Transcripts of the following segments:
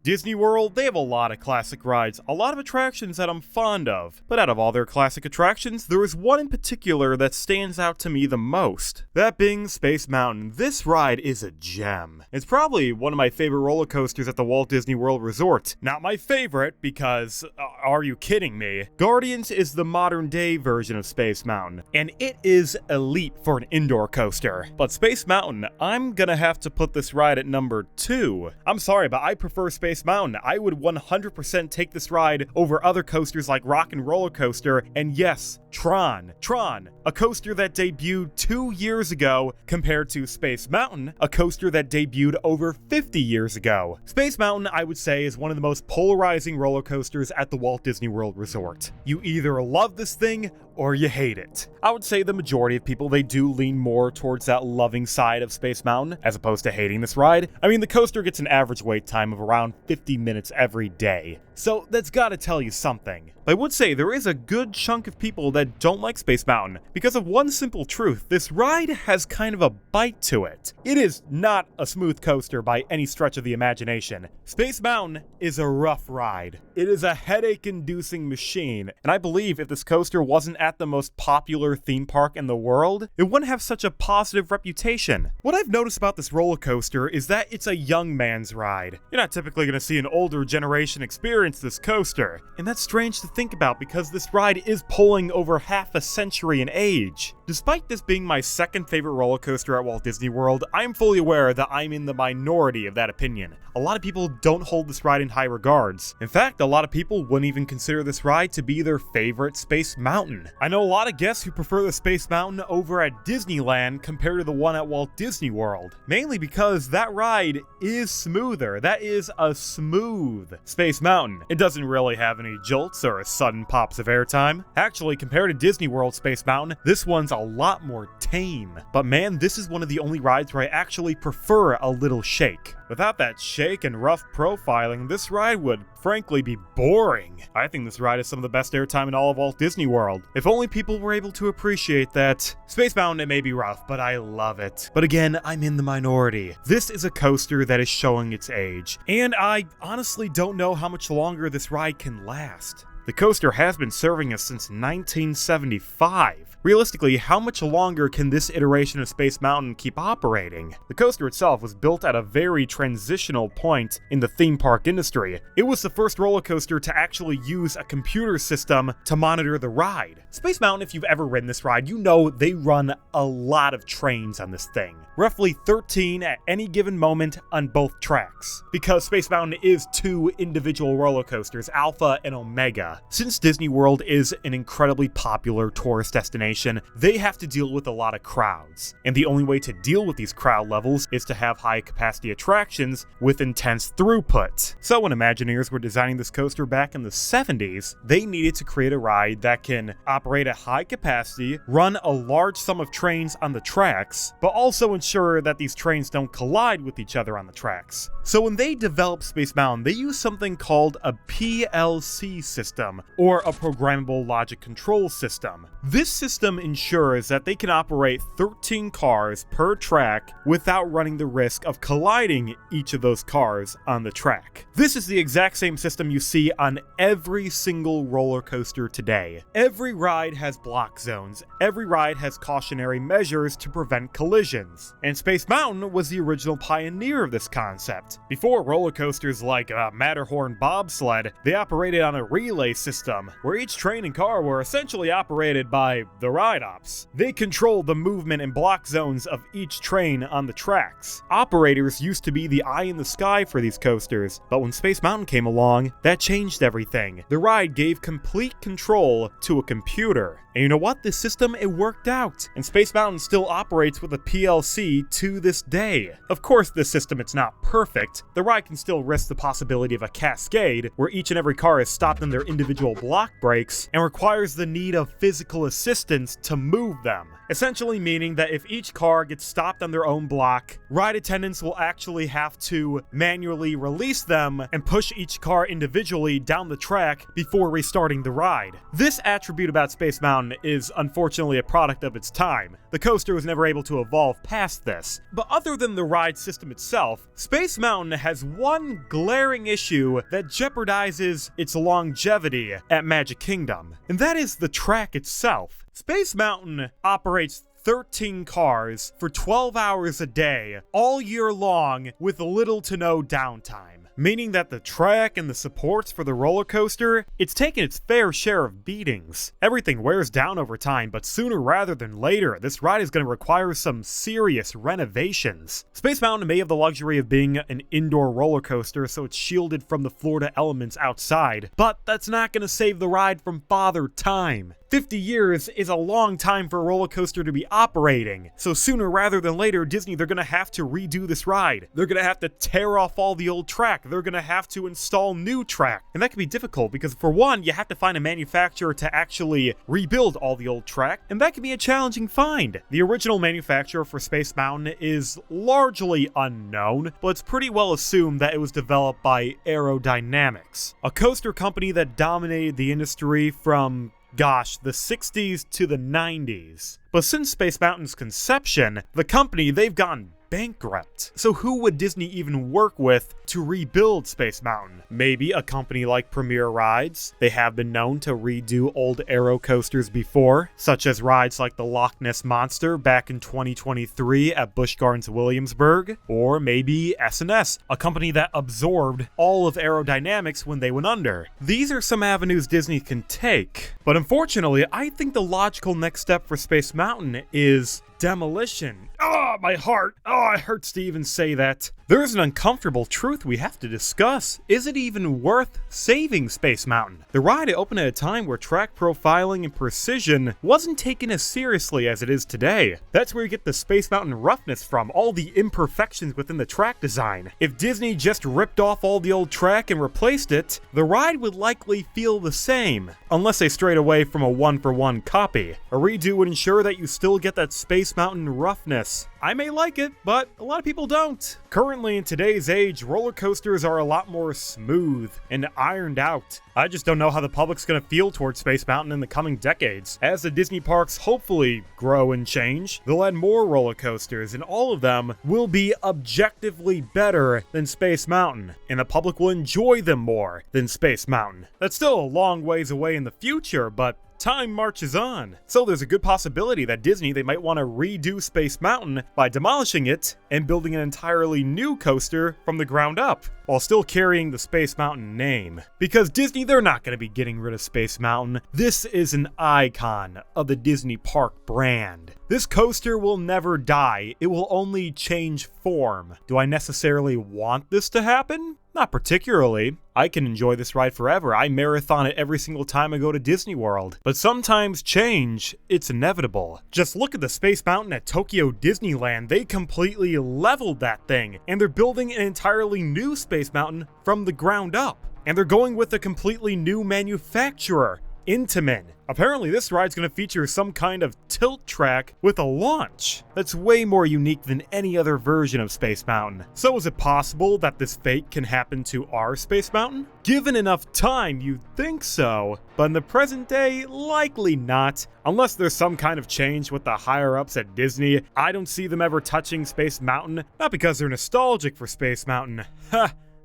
Disney World, they have a lot of classic rides, a lot of attractions that I'm fond of. But out of all their classic attractions, there is one in particular that stands out to me the most. That being Space Mountain. This ride is a gem. It's probably one of my favorite roller coasters at the Walt Disney World Resort. Not my favorite, because, are you kidding me? Guardians is the modern day version of Space Mountain, and it is elite for an indoor coaster. But Space Mountain, I'm gonna have to put this ride at number 2. I'm sorry, but I prefer Space Mountain. I would 100% take this ride over other coasters like Rock and Roller Coaster, and yes, Tron, a coaster that debuted 2 years ago compared to Space Mountain, a coaster that debuted over 50 years ago. Space Mountain, I would say, is one of the most polarizing roller coasters at the Walt Disney World Resort. You either love this thing or you hate it. I would say the majority of people, they do lean more towards that loving side of Space Mountain as opposed to hating this ride. I mean, the coaster gets an average wait time of around 50 minutes every day, so that's gotta tell you something. I would say there is a good chunk of people that don't like Space Mountain because of one simple truth: this ride has kind of a bite to it. It is not a smooth coaster by any stretch of the imagination. Space Mountain is a rough ride. It is a headache-inducing machine, and I believe if this coaster wasn't at the most popular theme park in the world, it wouldn't have such a positive reputation. What I've noticed about this roller coaster is that it's a young man's ride. You're not typically going to see an older generation experience this coaster, and that's strange to think about because this ride is pulling over half a century in age. Despite this being my second favorite roller coaster at Walt Disney World, I am fully aware that I'm in the minority of that opinion. A lot of people don't hold this ride in high regards. In fact, a lot of people wouldn't even consider this ride to be their favorite Space Mountain. I know a lot of guests who prefer the Space Mountain over at Disneyland compared to the one at Walt Disney World, mainly because that ride is smoother. That is a smooth Space Mountain. It doesn't really have any jolts or sudden pops of airtime. Actually, compared to Disney World Space Mountain, this one's a lot more tame. But man, this is one of the only rides where I actually prefer a little shake. Without that shake and rough profiling, this ride would frankly be boring. I think this ride is some of the best airtime in all of Walt Disney World. If only people were able to appreciate that. Space Mountain, it may be rough, but I love it. But again, I'm in the minority. This is a coaster that is showing its age, and I honestly don't know how much longer this ride can last. The coaster has been serving us since 1975. Realistically, how much longer can this iteration of Space Mountain keep operating? The coaster itself was built at a very transitional point in the theme park industry. It was the first roller coaster to actually use a computer system to monitor the ride. Space Mountain, if you've ever ridden this ride, you know they run a lot of trains on this thing. Roughly 13 at any given moment on both tracks, because Space Mountain is 2 individual roller coasters, Alpha and Omega. Since Disney World is an incredibly popular tourist destination, they have to deal with a lot of crowds, and the only way to deal with these crowd levels is to have high capacity attractions with intense throughput. So when Imagineers were designing this coaster back in the 70s, they needed to create a ride that can operate at high capacity, run a large sum of trains on the tracks, but also ensure that these trains don't collide with each other on the tracks. So when they developed Space Mountain, they used something called a PLC system, or a programmable logic control system. This system ensures that they can operate 13 cars per track without running the risk of colliding each of those cars on the track. This is the exact same system you see on every single roller coaster today. Every ride has block zones. Every ride has cautionary measures to prevent collisions. And Space Mountain was the original pioneer of this concept. Before roller coasters like Matterhorn Bobsled, they operated on a relay system, where each train and car were essentially operated by the ride ops. They controlled the movement and block zones of each train on the tracks. Operators used to be the eye in the sky for these coasters, but when Space Mountain came along, that changed everything. The ride gave complete control to a computer. And you know what? This system, it worked out. And Space Mountain still operates with a PLC to this day. Of course, this system, it's not perfect. The ride can still risk the possibility of a cascade, where each and every car is stopped on their individual block breaks and requires the need of physical assistance to move them. Essentially meaning that if each car gets stopped on their own block, ride attendants will actually have to manually release them and push each car individually down the track before restarting the ride. This attribute about Space Mountain Mountain is unfortunately a product of its time. The coaster was never able to evolve past this. But other than the ride system itself, Space Mountain has one glaring issue that jeopardizes its longevity at Magic Kingdom, and that is the track itself. Space Mountain operates 13 cars for 12 hours a day, all year long, with little to no downtime. Meaning that the track and the supports for the roller coaster, it's taken its fair share of beatings. Everything wears down over time, but sooner rather than later, this ride is going to require some serious renovations. Space Mountain may have the luxury of being an indoor roller coaster, so it's shielded from the Florida elements outside, but that's not going to save the ride from Father Time. 50 years is a long time for a roller coaster to be operating, so sooner rather than later, Disney, they're gonna have to redo this ride. They're gonna have to tear off all the old track. They're gonna have to install new track. And that can be difficult because, for one, you have to find a manufacturer to actually rebuild all the old track, and that can be a challenging find. The original manufacturer for Space Mountain is largely unknown, but it's pretty well assumed that it was developed by Aerodynamics, a coaster company that dominated the industry from the 60s to the 90s. But since Space Mountain's conception, the company, they've gone bankrupt. So who would Disney even work with to rebuild Space Mountain? Maybe a company like Premier Rides. They have been known to redo old Aero coasters before, such as rides like the Loch Ness Monster back in 2023 at Busch Gardens Williamsburg. Or maybe S&S, a company that absorbed all of Aerodynamics when they went under. These are some avenues Disney can take. But unfortunately, I think the logical next step for Space Mountain is demolition. My heart. It hurts to even say that. There is an uncomfortable truth we have to discuss. Is it even worth saving Space Mountain? The ride opened at a time where track profiling and precision wasn't taken as seriously as it is today. That's where you get the Space Mountain roughness from, all the imperfections within the track design. If Disney just ripped off all the old track and replaced it, the ride would likely feel the same, unless they strayed away from a one-for-one copy. A redo would ensure that you still get that Space Mountain roughness. I may like it, but a lot of people don't. Currently, in today's age, roller coasters are a lot more smooth and ironed out. I just don't know how the public's gonna feel towards Space Mountain in the coming decades. As the Disney parks hopefully grow and change, they'll add more roller coasters, and all of them will be objectively better than Space Mountain, and the public will enjoy them more than Space Mountain. That's still a long ways away in the future, but time marches on. So there's a good possibility that Disney, they might want to redo Space Mountain by demolishing it and building an entirely new coaster from the ground up, while still carrying the Space Mountain name. Because Disney, they're not going to be getting rid of Space Mountain. This is an icon of the Disney park brand. This coaster will never die. It will only change form. Do I necessarily want this to happen? Not particularly. I can enjoy this ride forever. I marathon it every single time I go to Disney World. But sometimes change, it's inevitable. Just look at the Space Mountain at Tokyo Disneyland. They completely leveled that thing, and they're building an entirely new Space Mountain from the ground up. And they're going with a completely new manufacturer, Intamin. Apparently this ride's going to feature some kind of tilt track with a launch that's way more unique than any other version of Space Mountain. So is it possible that this fate can happen to our Space Mountain? Given enough time, you'd think so, but in the present day, likely not. Unless there's some kind of change with the higher-ups at Disney, I don't see them ever touching Space Mountain, not because they're nostalgic for Space Mountain.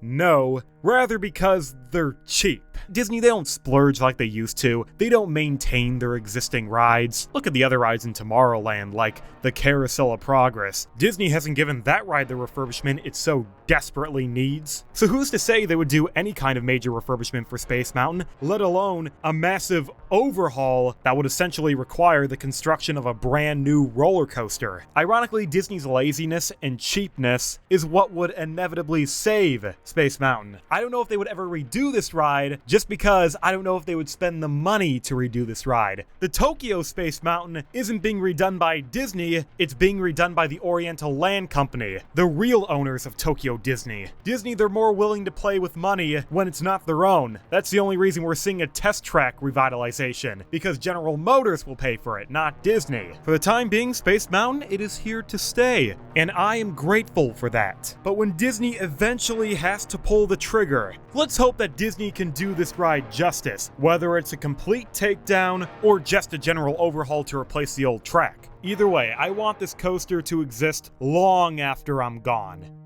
No, rather because they're cheap. Disney, they don't splurge like they used to. They don't maintain their existing rides. Look at the other rides in Tomorrowland, like the Carousel of Progress. Disney hasn't given that ride the refurbishment it so desperately needs. So who's to say they would do any kind of major refurbishment for Space Mountain, let alone a massive overhaul that would essentially require the construction of a brand new roller coaster? Ironically, Disney's laziness and cheapness is what would inevitably save Space Mountain. I don't know if they would ever redo this ride, just because I don't know if they would spend the money to redo this ride. The Tokyo Space Mountain isn't being redone by Disney, it's being redone by the Oriental Land Company, the real owners of Tokyo Disney. Disney, they're more willing to play with money when it's not their own. That's the only reason we're seeing a test track revitalization, because General Motors will pay for it, not Disney. For the time being, Space Mountain, it is here to stay, and I am grateful for that. But when Disney eventually has to pull the trigger trigger. Let's hope that Disney can do this ride justice, whether it's a complete takedown or just a general overhaul to replace the old track. Either way, I want this coaster to exist long after I'm gone.